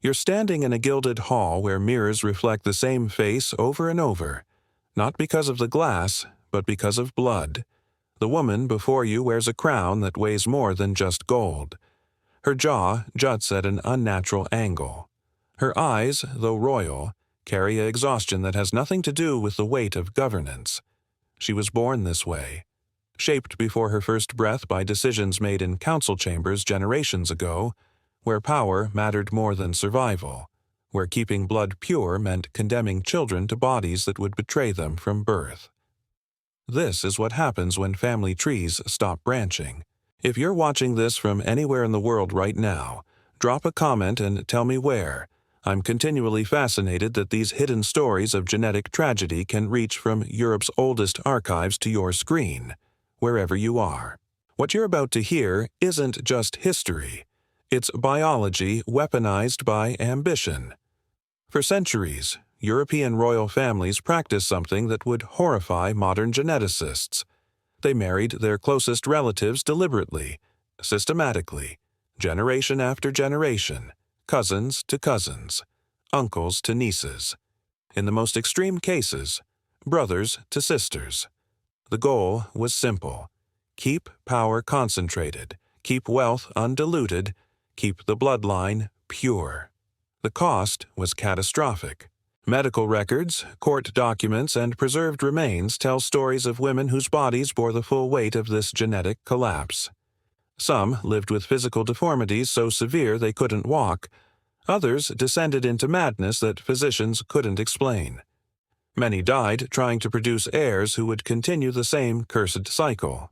You're standing in a gilded hall where mirrors reflect the same face over and over, not because of the glass, but because of blood. The woman before you wears a crown that weighs more than just gold. Her jaw juts at an unnatural angle. Her eyes, though royal, carry an exhaustion that has nothing to do with the weight of governance. She was born this way, shaped before her first breath by decisions made in council chambers generations ago, where power mattered more than survival, where keeping blood pure meant condemning children to bodies that would betray them from birth. This is what happens when family trees stop branching. If you're watching this from anywhere in the world right now, drop a comment and tell me where. I'm continually fascinated that these hidden stories of genetic tragedy can reach from Europe's oldest archives to your screen, wherever you are. What you're about to hear isn't just history. It's biology weaponized by ambition. For centuries, European royal families practiced something that would horrify modern geneticists. They married their closest relatives deliberately, systematically, generation after generation, cousins to cousins, uncles to nieces. In the most extreme cases, brothers to sisters. The goal was simple: keep power concentrated, keep wealth undiluted, keep the bloodline pure. The cost was catastrophic. Medical records, court documents, and preserved remains tell stories of women whose bodies bore the full weight of this genetic collapse. Some lived with physical deformities so severe they couldn't walk. Others descended into madness that physicians couldn't explain. Many died trying to produce heirs who would continue the same cursed cycle.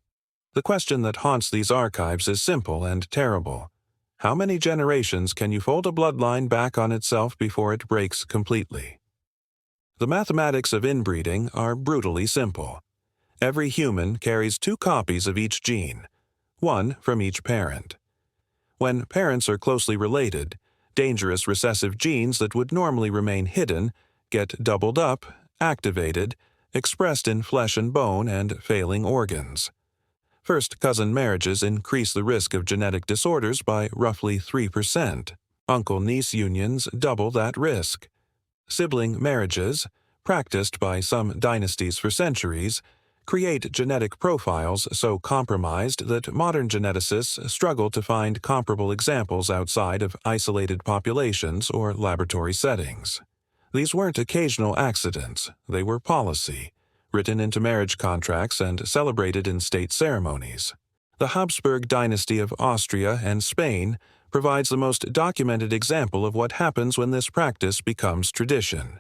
The question that haunts these archives is simple and terrible. How many generations can you fold a bloodline back on itself before it breaks completely? The mathematics of inbreeding are brutally simple. Every human carries 2 copies of each gene, one from each parent. When parents are closely related, dangerous recessive genes that would normally remain hidden get doubled up, activated, expressed in flesh and bone and failing organs. First-cousin marriages increase the risk of genetic disorders by roughly 3%. Uncle-niece unions double that risk. Sibling marriages, practiced by some dynasties for centuries, create genetic profiles so compromised that modern geneticists struggle to find comparable examples outside of isolated populations or laboratory settings. These weren't occasional accidents, they were policy, written into marriage contracts and celebrated in state ceremonies. The Habsburg dynasty of Austria and Spain provides the most documented example of what happens when this practice becomes tradition.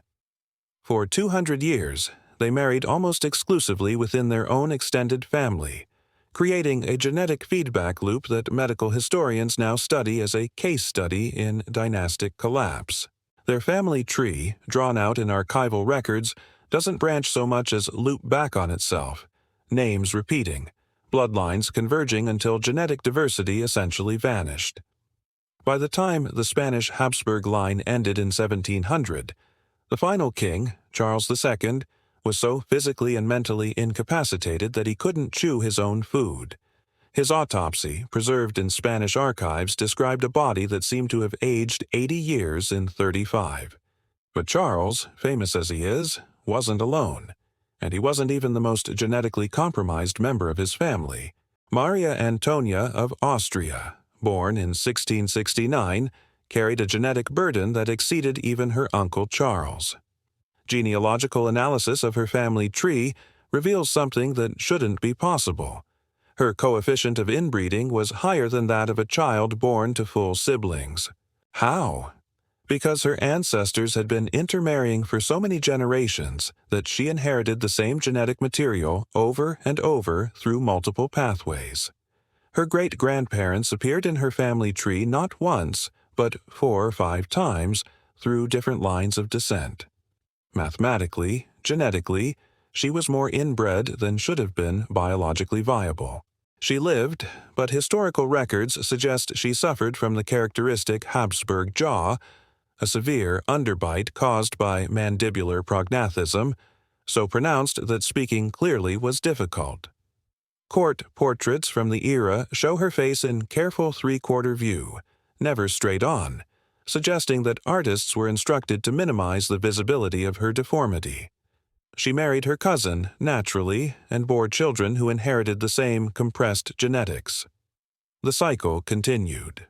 For 200 years, they married almost exclusively within their own extended family, creating a genetic feedback loop that medical historians now study as a case study in dynastic collapse. Their family tree, drawn out in archival records, doesn't branch so much as loop back on itself, names repeating, bloodlines converging until genetic diversity essentially vanished. By the time the Spanish Habsburg line ended in 1700, the final king, Charles II, was so physically and mentally incapacitated that he couldn't chew his own food. His autopsy, preserved in Spanish archives, described a body that seemed to have aged 80 years in 35. But Charles, famous as he is, wasn't alone, and he wasn't even the most genetically compromised member of his family. Maria Antonia of Austria, born in 1669, carried a genetic burden that exceeded even her uncle Charles. Genealogical analysis of her family tree reveals something that shouldn't be possible. Her coefficient of inbreeding was higher than that of a child born to full siblings. How? Because her ancestors had been intermarrying for so many generations that she inherited the same genetic material over and over through multiple pathways. Her great-grandparents appeared in her family tree not once, but 4 or 5 times through different lines of descent. Mathematically, genetically, she was more inbred than should have been biologically viable. She lived, but historical records suggest she suffered from the characteristic Habsburg jaw, a severe underbite caused by mandibular prognathism, so pronounced that speaking clearly was difficult. Court portraits from the era show her face in careful 3/4 view, never straight on, suggesting that artists were instructed to minimize the visibility of her deformity. She married her cousin naturally and bore children who inherited the same compressed genetics. The cycle continued.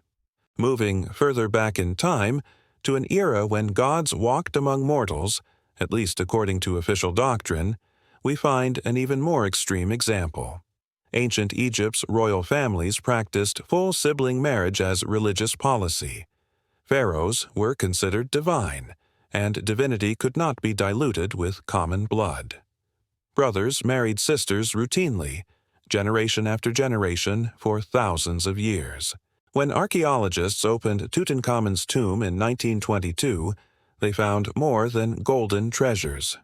Moving further back in time, to an era when gods walked among mortals, at least according to official doctrine, we find an even more extreme example. Ancient Egypt's royal families practiced full sibling marriage as religious policy. Pharaohs were considered divine, and divinity could not be diluted with common blood. Brothers married sisters routinely, generation after generation, for thousands of years. When archaeologists opened Tutankhamun's tomb in 1922, they found more than golden treasures.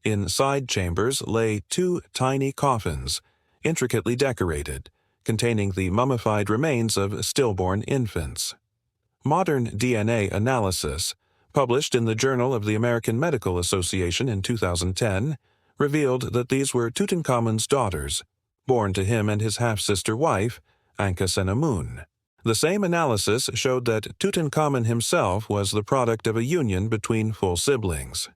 In side chambers lay 2 tiny coffins, intricately decorated, containing the mummified remains of stillborn infants. Modern DNA analysis, published in the Journal of the American Medical Association in 2010, revealed that these were Tutankhamun's daughters, born to him and his half-sister wife, Ankhesenamun. The same analysis showed that Tutankhamun himself was the product of a union between full siblings.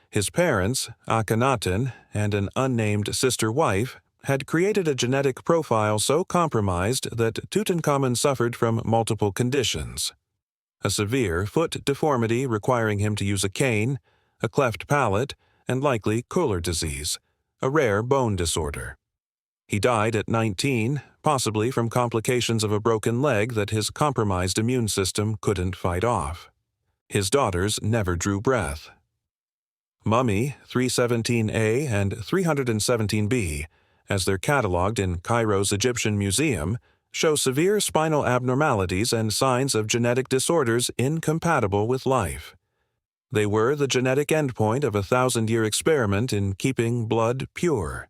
His parents, Akhenaten, and an unnamed sister wife, had created a genetic profile so compromised that Tutankhamun suffered from multiple conditions: a severe foot deformity requiring him to use a cane, a cleft palate, and likely Köhler disease, a rare bone disorder. He died at 19, possibly from complications of a broken leg that his compromised immune system couldn't fight off. His daughters never drew breath. Mummy 317A and 317B, as they're catalogued in Cairo's Egyptian Museum, show severe spinal abnormalities and signs of genetic disorders incompatible with life. They were the genetic endpoint of a 1,000-year experiment in keeping blood pure.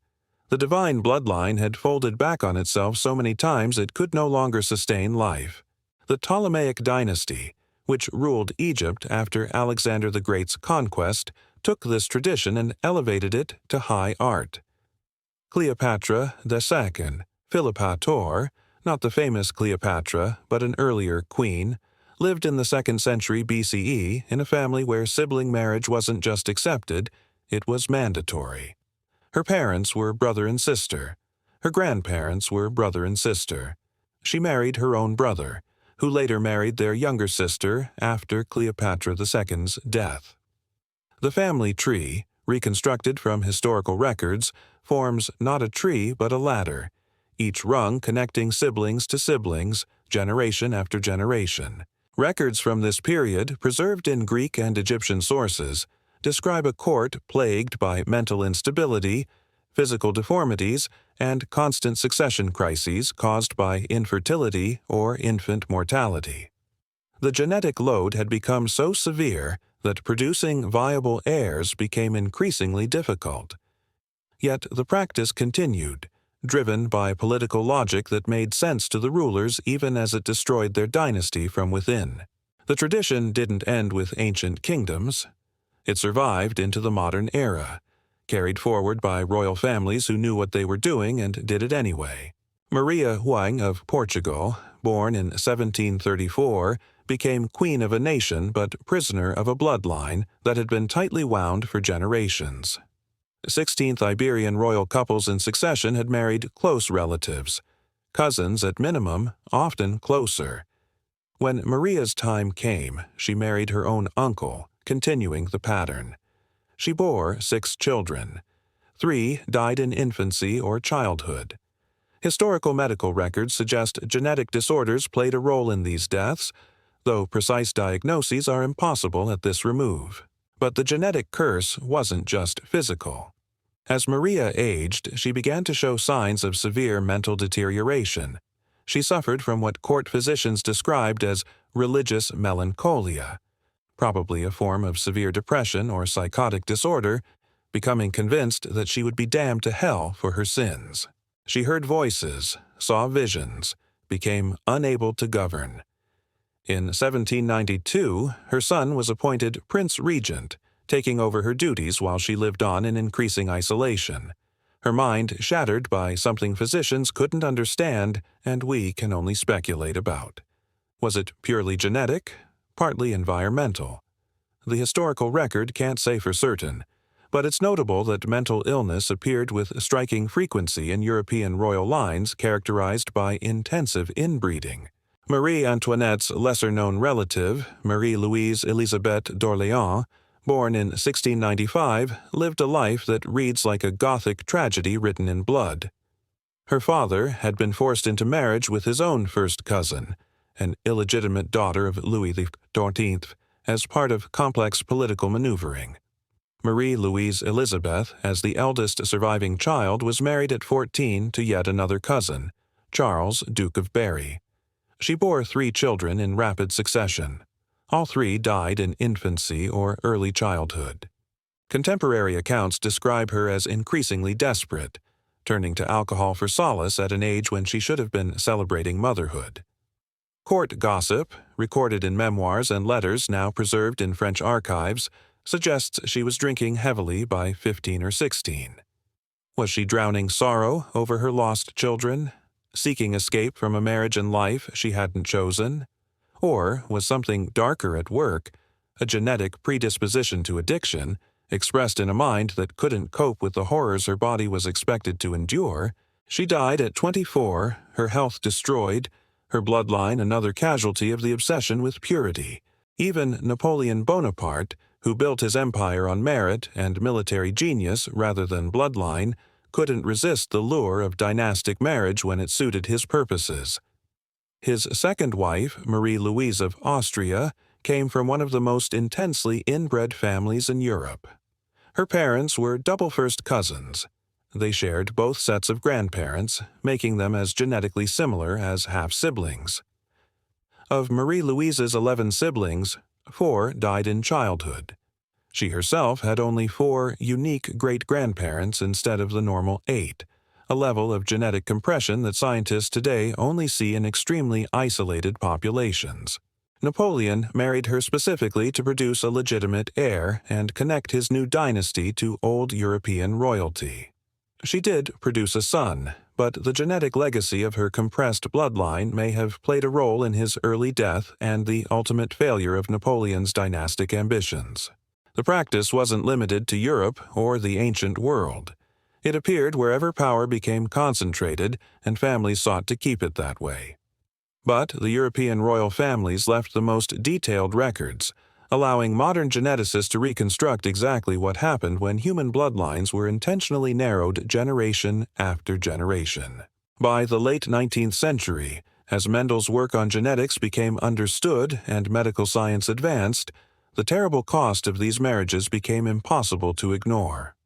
The divine bloodline had folded back on itself so many times it could no longer sustain life. The Ptolemaic dynasty, which ruled Egypt after Alexander the Great's conquest, took this tradition and elevated it to high art. Cleopatra II, Philippa Tor, not the famous Cleopatra, but an earlier queen, lived in the 2nd century BCE in a family where sibling marriage wasn't just accepted, it was mandatory. Her parents were brother and sister. Her grandparents were brother and sister. She married her own brother, who later married their younger sister after Cleopatra II's death. The family tree, reconstructed from historical records, forms not a tree but a ladder, each rung connecting siblings to siblings, generation after generation. Records from this period, preserved in Greek and Egyptian sources, describe a court plagued by mental instability, physical deformities, and constant succession crises caused by infertility or infant mortality. The genetic load had become so severe that producing viable heirs became increasingly difficult. Yet the practice continued, driven by political logic that made sense to the rulers even as it destroyed their dynasty from within. The tradition didn't end with ancient kingdoms. It survived into the modern era, carried forward by royal families who knew what they were doing and did it anyway. Maria Huang of Portugal, born in 1734, became queen of a nation but prisoner of a bloodline that had been tightly wound for generations. 16th Iberian royal couples in succession had married close relatives, cousins at minimum, often closer. When Maria's time came, she married her own uncle, continuing the pattern. She bore 6 children. 3 died in infancy or childhood. Historical medical records suggest genetic disorders played a role in these deaths, though precise diagnoses are impossible at this remove. But the genetic curse wasn't just physical. As Maria aged, she began to show signs of severe mental deterioration. She suffered from what court physicians described as religious melancholia, probably a form of severe depression or psychotic disorder, becoming convinced that she would be damned to hell for her sins. She heard voices, saw visions, became unable to govern. In 1792, her son was appointed Prince Regent, taking over her duties while she lived on in increasing isolation. Her mind shattered by something physicians couldn't understand and we can only speculate about. Was it purely genetic? partly environmental. The historical record can't say for certain, but it's notable that mental illness appeared with striking frequency in European royal lines characterized by intensive inbreeding. Marie Antoinette's lesser-known relative, Marie-Louise Élisabeth d'Orléans, born in 1695, lived a life that reads like a Gothic tragedy written in blood. Her father had been forced into marriage with his own first cousin, an illegitimate daughter of Louis XIV, as part of complex political maneuvering. Marie-Louise Elizabeth, as the eldest surviving child, was married at 14 to yet another cousin, Charles, Duke of Berry. She bore 3 children in rapid succession. All 3 died in infancy or early childhood. Contemporary accounts describe her as increasingly desperate, turning to alcohol for solace at an age when she should have been celebrating motherhood. Court gossip, recorded in memoirs and letters now preserved in French archives, suggests she was drinking heavily by 15 or 16. Was she drowning sorrow over her lost children, seeking escape from a marriage and life she hadn't chosen? Or was something darker at work, a genetic predisposition to addiction, expressed in a mind that couldn't cope with the horrors her body was expected to endure? She died at 24, her health destroyed, her bloodline another casualty of the obsession with purity. Even Napoleon Bonaparte, who built his empire on merit and military genius rather than bloodline, couldn't resist the lure of dynastic marriage when it suited his purposes. His second wife, Marie-Louise of Austria, came from one of the most intensely inbred families in Europe. Her parents were double first cousins. They shared both sets of grandparents, making them as genetically similar as half-siblings. Of Marie-Louise's 11 siblings, 4 died in childhood. She herself had only 4 unique great-grandparents instead of the normal 8, a level of genetic compression that scientists today only see in extremely isolated populations. Napoleon married her specifically to produce a legitimate heir and connect his new dynasty to old European royalty. She did produce a son, but the genetic legacy of her compressed bloodline may have played a role in his early death and the ultimate failure of Napoleon's dynastic ambitions. The practice wasn't limited to Europe or the ancient world. It appeared wherever power became concentrated, and families sought to keep it that way. But the European royal families left the most detailed records, allowing modern geneticists to reconstruct exactly what happened when human bloodlines were intentionally narrowed generation after generation. By the late 19th century, as Mendel's work on genetics became understood and medical science advanced, the terrible cost of these marriages became impossible to ignore.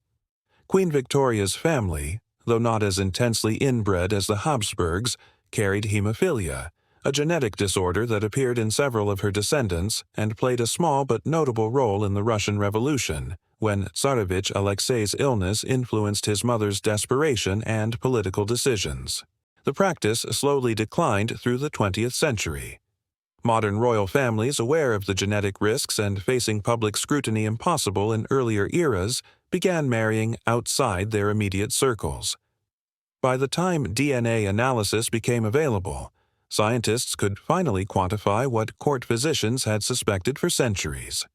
Queen Victoria's family, though not as intensely inbred as the Habsburgs, carried hemophilia, a genetic disorder that appeared in several of her descendants and played a small but notable role in the Russian Revolution, when Tsarevich Alexei's illness influenced his mother's desperation and political decisions. The practice slowly declined through the 20th century. Modern royal families, aware of the genetic risks and facing public scrutiny impossible in earlier eras, began marrying outside their immediate circles. By the time DNA analysis became available, scientists could finally quantify what court physicians had suspected for centuries.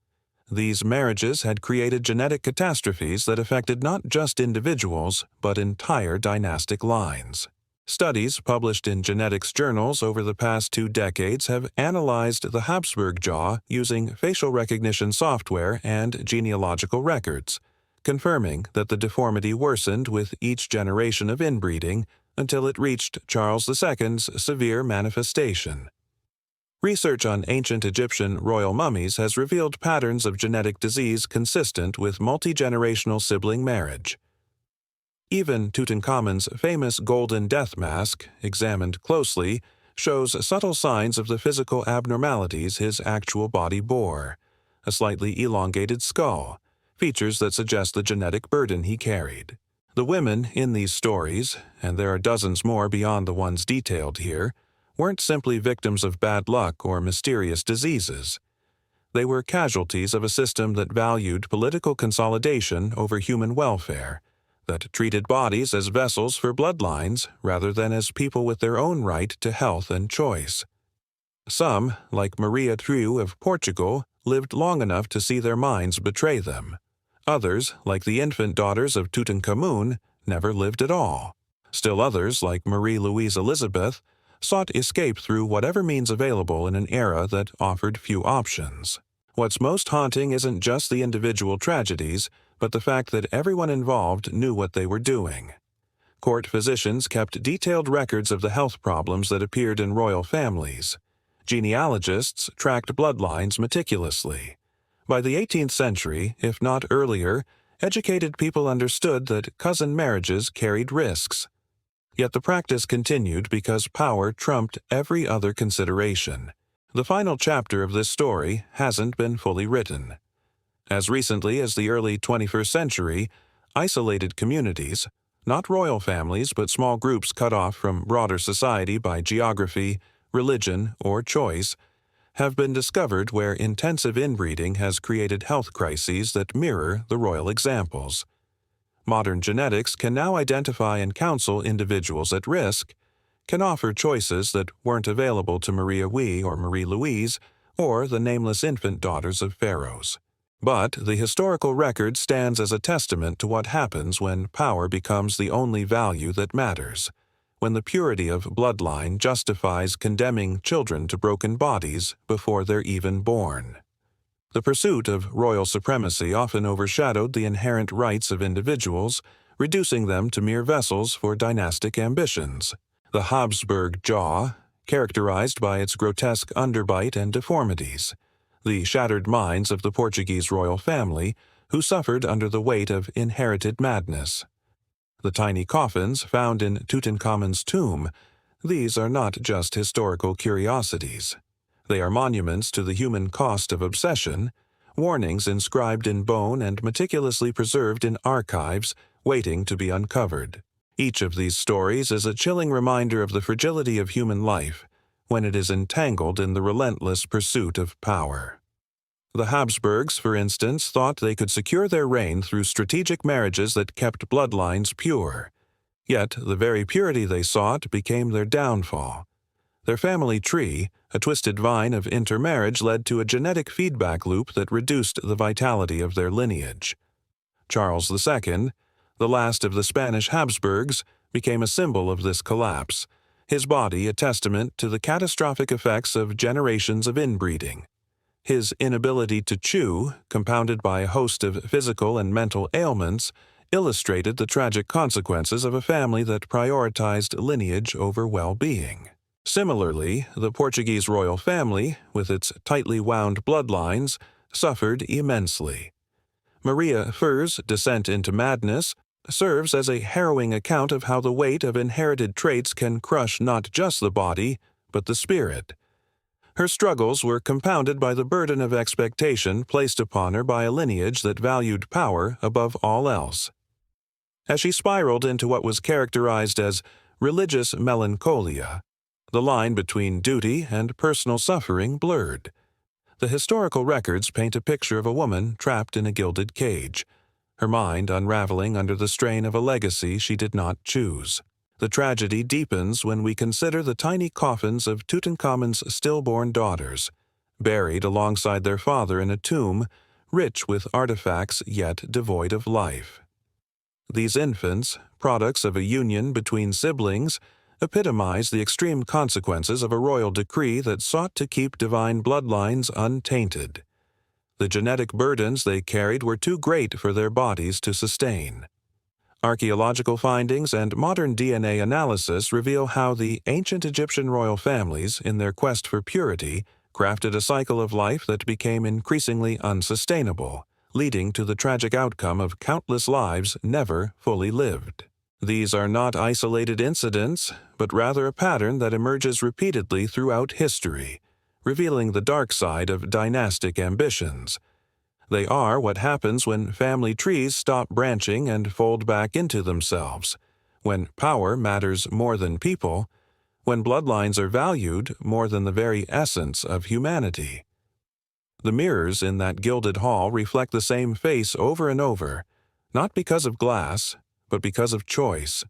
These marriages had created genetic catastrophes that affected not just individuals, but entire dynastic lines. Studies published in genetics journals over the past 2 decades have analyzed the Habsburg jaw using facial recognition software and genealogical records, confirming that the deformity worsened with each generation of inbreeding until it reached Charles II's severe manifestation. Research on ancient Egyptian royal mummies has revealed patterns of genetic disease consistent with multi-generational sibling marriage. Even Tutankhamun's famous golden death mask, examined closely, shows subtle signs of the physical abnormalities his actual body bore: a slightly elongated skull, features that suggest the genetic burden he carried. The women in these stories, and there are dozens more beyond the ones detailed here, weren't simply victims of bad luck or mysterious diseases. They were casualties of a system that valued political consolidation over human welfare, that treated bodies as vessels for bloodlines rather than as people with their own right to health and choice. Some, like Maria True of Portugal, lived long enough to see their minds betray them. Others, like the infant daughters of Tutankhamun, never lived at all. Still others, like Marie Louise Elizabeth, sought escape through whatever means available in an era that offered few options. What's most haunting isn't just the individual tragedies, but the fact that everyone involved knew what they were doing. Court physicians kept detailed records of the health problems that appeared in royal families. Genealogists tracked bloodlines meticulously. By the 18th century, if not earlier, educated people understood that cousin marriages carried risks. Yet the practice continued because power trumped every other consideration. The final chapter of this story hasn't been fully written. As recently as the early 21st century, isolated communities, not royal families but small groups cut off from broader society by geography, religion, or choice, have been discovered where intensive inbreeding has created health crises that mirror the royal examples. Modern genetics can now identify and counsel individuals at risk, can offer choices that weren't available to Maria Wee or Marie Louise or the nameless infant daughters of pharaohs. But the historical record stands as a testament to what happens when power becomes the only value that matters, when the purity of bloodline justifies condemning children to broken bodies before they're even born. The pursuit of royal supremacy often overshadowed the inherent rights of individuals, reducing them to mere vessels for dynastic ambitions. The Habsburg jaw, characterized by its grotesque underbite and deformities. The shattered minds of the Portuguese royal family, who suffered under the weight of inherited madness. The tiny coffins found in Tutankhamun's tomb, these are not just historical curiosities. They are monuments to the human cost of obsession, warnings inscribed in bone and meticulously preserved in archives waiting to be uncovered. Each of these stories is a chilling reminder of the fragility of human life when it is entangled in the relentless pursuit of power. The Habsburgs, for instance, thought they could secure their reign through strategic marriages that kept bloodlines pure. Yet the very purity they sought became their downfall. Their family tree, a twisted vine of intermarriage, led to a genetic feedback loop that reduced the vitality of their lineage. Charles II, the last of the Spanish Habsburgs, became a symbol of this collapse, his body a testament to the catastrophic effects of generations of inbreeding. His inability to chew, compounded by a host of physical and mental ailments, illustrated the tragic consequences of a family that prioritized lineage over well-being. Similarly, the Portuguese royal family, with its tightly wound bloodlines, suffered immensely. Maria Fur's descent into madness serves as a harrowing account of how the weight of inherited traits can crush not just the body, but the spirit. Her struggles were compounded by the burden of expectation placed upon her by a lineage that valued power above all else. As she spiraled into what was characterized as religious melancholia, the line between duty and personal suffering blurred. The historical records paint a picture of a woman trapped in a gilded cage, her mind unraveling under the strain of a legacy she did not choose. The tragedy deepens when we consider the tiny coffins of Tutankhamun's stillborn daughters, buried alongside their father in a tomb rich with artifacts yet devoid of life. These infants, products of a union between siblings, epitomize the extreme consequences of a royal decree that sought to keep divine bloodlines untainted. The genetic burdens they carried were too great for their bodies to sustain. Archaeological findings and modern DNA analysis reveal how the ancient Egyptian royal families, in their quest for purity, crafted a cycle of life that became increasingly unsustainable, leading to the tragic outcome of countless lives never fully lived. These are not isolated incidents, but rather a pattern that emerges repeatedly throughout history, revealing the dark side of dynastic ambitions. They are what happens when family trees stop branching and fold back into themselves, when power matters more than people, when bloodlines are valued more than the very essence of humanity. The mirrors in that gilded hall reflect the same face over and over, not because of glass, but because of choice.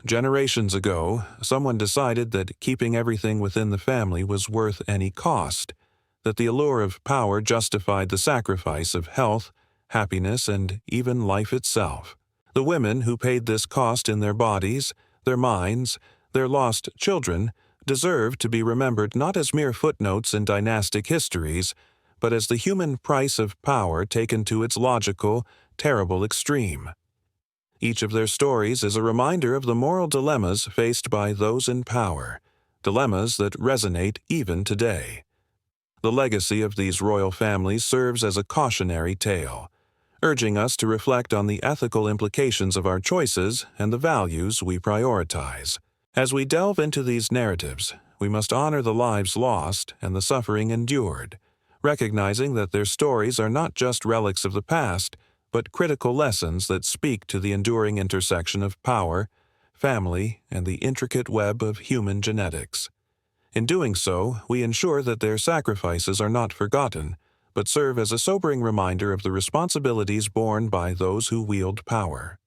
Generations ago, someone decided that keeping everything within the family was worth any cost, that the allure of power justified the sacrifice of health, happiness, and even life itself. The women who paid this cost in their bodies, their minds, their lost children, deserve to be remembered not as mere footnotes in dynastic histories, but as the human price of power taken to its logical, terrible extreme. Each of their stories is a reminder of the moral dilemmas faced by those in power, dilemmas that resonate even today. The legacy of these royal families serves as a cautionary tale, urging us to reflect on the ethical implications of our choices and the values we prioritize. As we delve into these narratives, we must honor the lives lost and the suffering endured, recognizing that their stories are not just relics of the past, but critical lessons that speak to the enduring intersection of power, family, and the intricate web of human genetics. In doing so, we ensure that their sacrifices are not forgotten, but serve as a sobering reminder of the responsibilities borne by those who wield power.